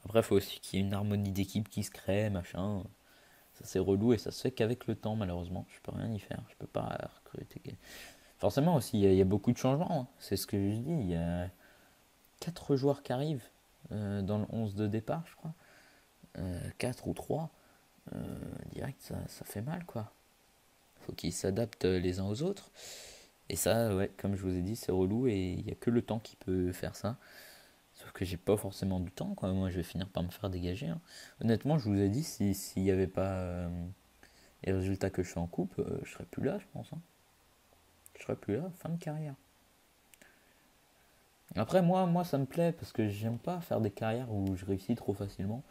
Après, il faut aussi qu'il y ait une harmonie d'équipe qui se crée, machin. Ça c'est relou et ça se fait qu'avec le temps malheureusement. Je peux rien y faire. Je peux pas recruter. Forcément aussi, il y a beaucoup de changements. Hein. C'est ce que je dis. Il y a 4 joueurs qui arrivent dans le 11 de départ, je crois. 4 ou 3. Direct, ça fait mal quoi. faut qu'ils s'adaptent les uns aux autres. Et ça, ouais, comme je vous ai dit, c'est relou et il n'y a que le temps qui peut faire ça. Sauf que j'ai pas forcément du temps, quoi. Moi, je vais finir par me faire dégager, hein. Honnêtement, je vous ai dit, s'il n'y avait pas les résultats que je fais en coupe, je serais plus là, je pense, hein. Je serais plus là, fin de carrière. Après, moi, ça me plaît parce que j'aime pas faire des carrières où je réussis trop facilement.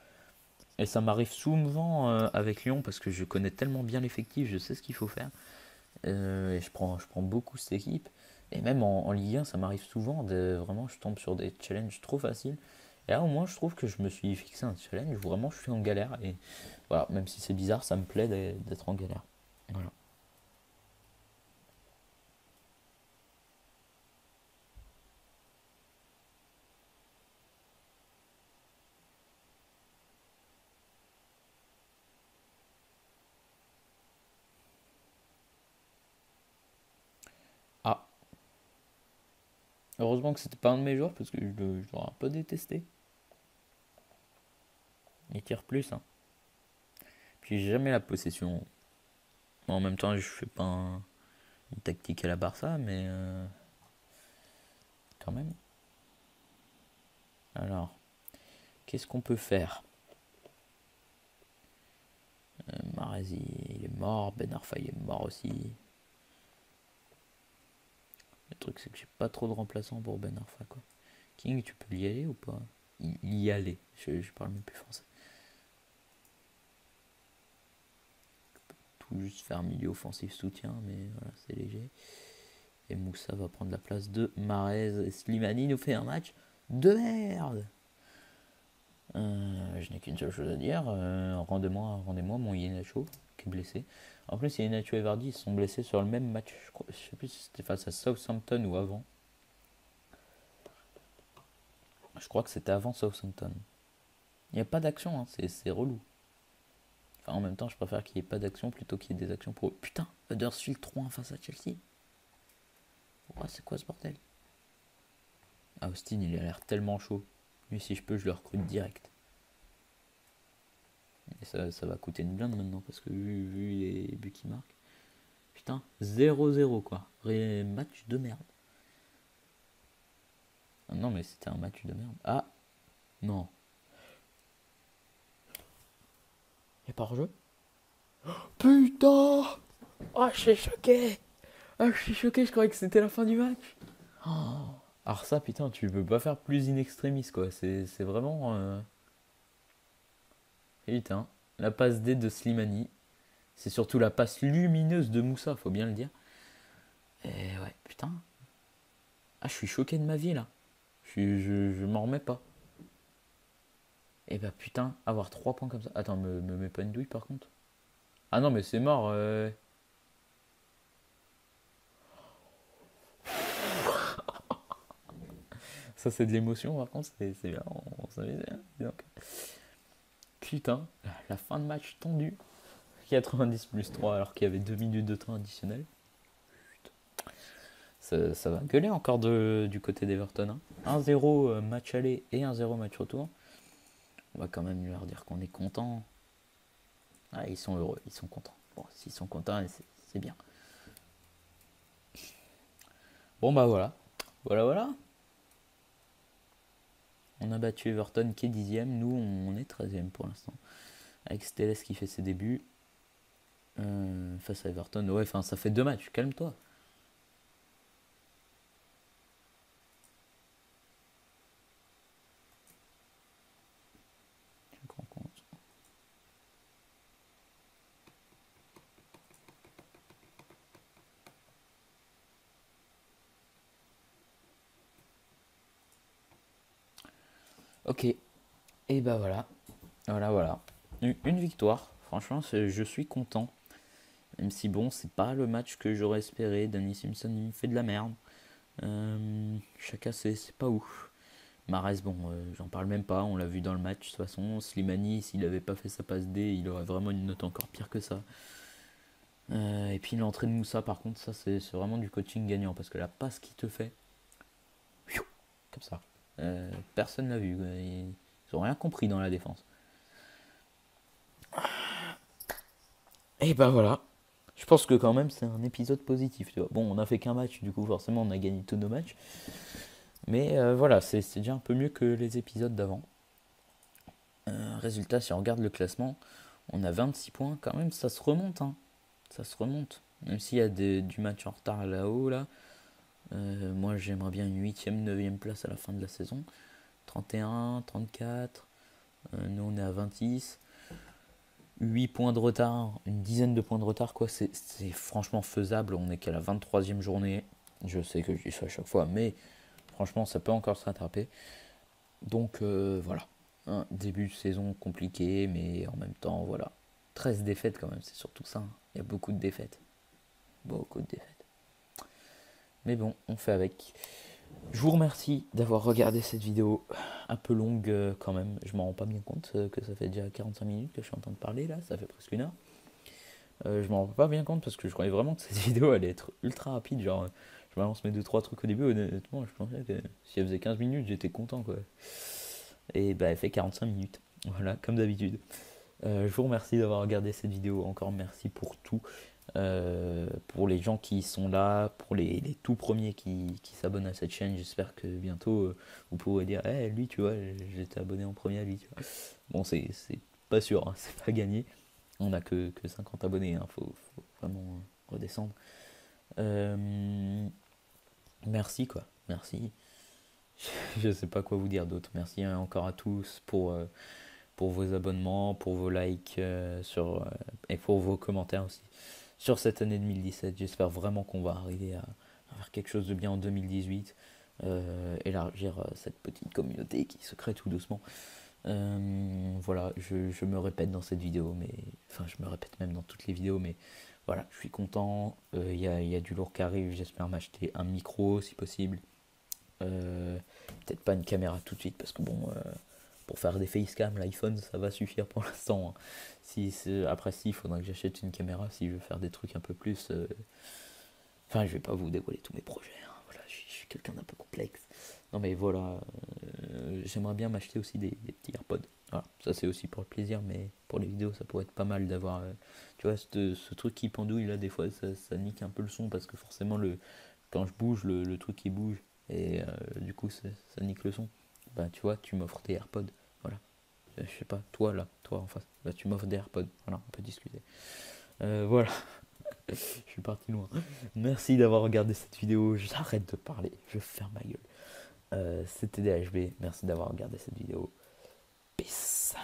Et ça m'arrive souvent avec Lyon parce que je connais tellement bien l'effectif, je sais ce qu'il faut faire. Et je prends beaucoup cette équipe. Et même en Ligue 1, ça m'arrive souvent de vraiment, je tombe sur des challenges trop faciles. Et là, au moins, je trouve que je me suis fixé un challenge où vraiment je suis en galère. Et voilà, même si c'est bizarre, ça me plaît d'être en galère. Voilà. Ah, heureusement que c'était pas un de mes joueurs parce que je l'aurais un peu détesté. Il tire plus, hein. Puis j'ai jamais la possession. En même temps, je fais pas une tactique à la Barça, mais quand même. Alors, qu'est-ce qu'on peut faire? Mahrez, il est mort. Ben Arfa, il est mort aussi. Le truc, c'est que j'ai pas trop de remplaçants pour Ben Arfa, quoi. King, tu peux y aller ou pas? Y aller. Je parle même plus français. Tout juste faire milieu offensif soutien, mais voilà, c'est léger. Et Moussa va prendre la place de Mahrez. Et Slimani nous fait un match de merde. Je n'ai qu'une seule chose à dire. Rendez-moi mon Ienacho qui est blessé. En plus, Ienacho et Vardy ils sont blessés sur le même match. Je sais plus si c'était face à Southampton ou avant. Je crois que c'était avant Southampton. Il n'y a pas d'action, hein, c'est relou. Enfin, en même temps, je préfère qu'il n'y ait pas d'action plutôt qu'il y ait des actions pour eux. Putain, Huddersfield 3-1 face à Chelsea. Ouais, c'est quoi ce bordel? Ah, Austin, il a l'air tellement chaud. Lui, si je peux, je le recrute direct. Et ça va coûter une blinde maintenant parce que vu les buts qu'il marque. Putain, 0-0 quoi. Match de merde. Ah non, mais c'était un match de merde. Ah, non. Il a pas hors-jeu? Putain! Ah, je suis choqué! Ah, je suis choqué, je croyais que c'était la fin du match. Oh. Alors ça, putain, tu peux pas faire plus in extremis, quoi. C'est vraiment... Putain, la passe D de Slimani. C'est surtout la passe lumineuse de Moussa, faut bien le dire. Et ouais, putain. Ah, je suis choqué de ma vie, là. Je m'en remets pas. Et bah putain, avoir 3 points comme ça. Attends, me mets pas une douille, par contre. Ah non, mais c'est mort. Ça, c'est de l'émotion, par contre. C'est bien, on s'amusait, hein, donc. Putain, la fin de match tendue. 90+3 alors qu'il y avait 2 minutes de temps additionnel. Ça va gueuler encore du côté d'Everton, hein. 1-0 match aller et 1-0 match retour. On va quand même leur dire qu'on est content. Ah, ils sont heureux, ils sont contents. Bon, s'ils sont contents, c'est bien. Bon bah voilà. Voilà. On a battu Everton qui est 10ème. Nous, on est 13ème pour l'instant. Avec Stelles qui fait ses débuts. Face à Everton. Ouais, enfin, ça fait 2 matchs. Calme-toi. Ok. Et bah voilà. Voilà. Une victoire. Franchement, je suis content. Même si bon, c'est pas le match que j'aurais espéré. Danny Simpson, il me fait de la merde. Chacun, c'est pas ouf. Mahrez, bon, j'en parle même pas. On l'a vu dans le match de toute façon. Slimani, s'il avait pas fait sa passe D, il aurait vraiment une note encore pire que ça. Et puis l'entrée de Moussa, par contre, ça c'est vraiment du coaching gagnant parce que la passe qu'il te fait, comme ça, personne l'a vu. Ils ont rien compris dans la défense. Et bah voilà. Je pense que quand même c'est un épisode positif, tu vois. Bon, on a fait qu'un match, du coup forcément on a gagné tous nos matchs. Mais voilà, c'est déjà un peu mieux que les épisodes d'avant. Résultat, si on regarde le classement, on a 26 points. Quand même, ça se remonte, hein. Ça se remonte. Même s'il y a du match en retard là-haut, là. Moi, j'aimerais bien une 8ème, 9ème place à la fin de la saison. 31, 34. Nous, on est à 26. 8 points de retard, une dizaine de points de retard, quoi. C'est franchement faisable. On est qu'à la 23e journée. Je sais que je dis ça à chaque fois, mais franchement, ça peut encore se rattraper. Donc, voilà. Un début de saison compliqué, mais en même temps, voilà. 13 défaites quand même, c'est surtout ça, hein. Il y a beaucoup de défaites. Beaucoup de défaites. Mais bon, on fait avec. Je vous remercie d'avoir regardé cette vidéo un peu longue quand même. Je m'en rends pas bien compte que ça fait déjà 45 minutes que je suis en train de parler là, ça fait presque une heure. Je m'en rends pas bien compte parce que je croyais vraiment que cette vidéo allait être ultra rapide. Genre, je balance mes deux trois trucs au début. Honnêtement, je pensais que si elle faisait 15 minutes, j'étais content quoi. Et bah, elle fait 45 minutes. Voilà, comme d'habitude. Je vous remercie d'avoir regardé cette vidéo. Encore merci pour tout. Pour les gens qui sont là, pour les tout premiers qui s'abonnent à cette chaîne. J'espère que bientôt vous pourrez dire hey, lui, tu vois, j'étais abonné en premier à lui. Tu vois. Bon, c'est pas sûr, hein, c'est pas gagné. On a que 50 abonnés, hein, faut vraiment redescendre. Merci quoi, merci. Je sais pas quoi vous dire d'autre. Merci hein, encore à tous pour vos abonnements, pour vos likes et pour vos commentaires aussi sur cette année 2017. J'espère vraiment qu'on va arriver à faire quelque chose de bien en 2018. Élargir cette petite communauté qui se crée tout doucement. Voilà, je me répète dans cette vidéo, mais enfin je me répète même dans toutes les vidéos, mais voilà, je suis content. Y a du lourd qui arrive. J'espère m'acheter un micro si possible. Peut-être pas une caméra tout de suite parce que bon, pour faire des facecam, l'iPhone ça va suffire pour l'instant, hein. Après, si, il faudra que j'achète une caméra si je veux faire des trucs un peu plus. Enfin, je vais pas vous dévoiler tous mes projets, hein. Voilà, je suis quelqu'un d'un peu complexe. Non, mais voilà, j'aimerais bien m'acheter aussi des petits AirPods. Voilà, ça c'est aussi pour le plaisir, mais pour les vidéos, ça pourrait être pas mal d'avoir. Tu vois, ce truc qui pendouille là, des fois, ça nique un peu le son parce que forcément, quand je bouge, le truc qui bouge et du coup, ça nique le son. Bah, tu vois, tu m'offres des AirPods. Voilà. Je sais pas, toi là, toi en face, bah, tu m'offres des AirPods. Voilà, on peut discuter. Voilà, je suis parti loin. Merci d'avoir regardé cette vidéo. J'arrête de parler, je ferme ma gueule. C'était DHB, merci d'avoir regardé cette vidéo. Peace.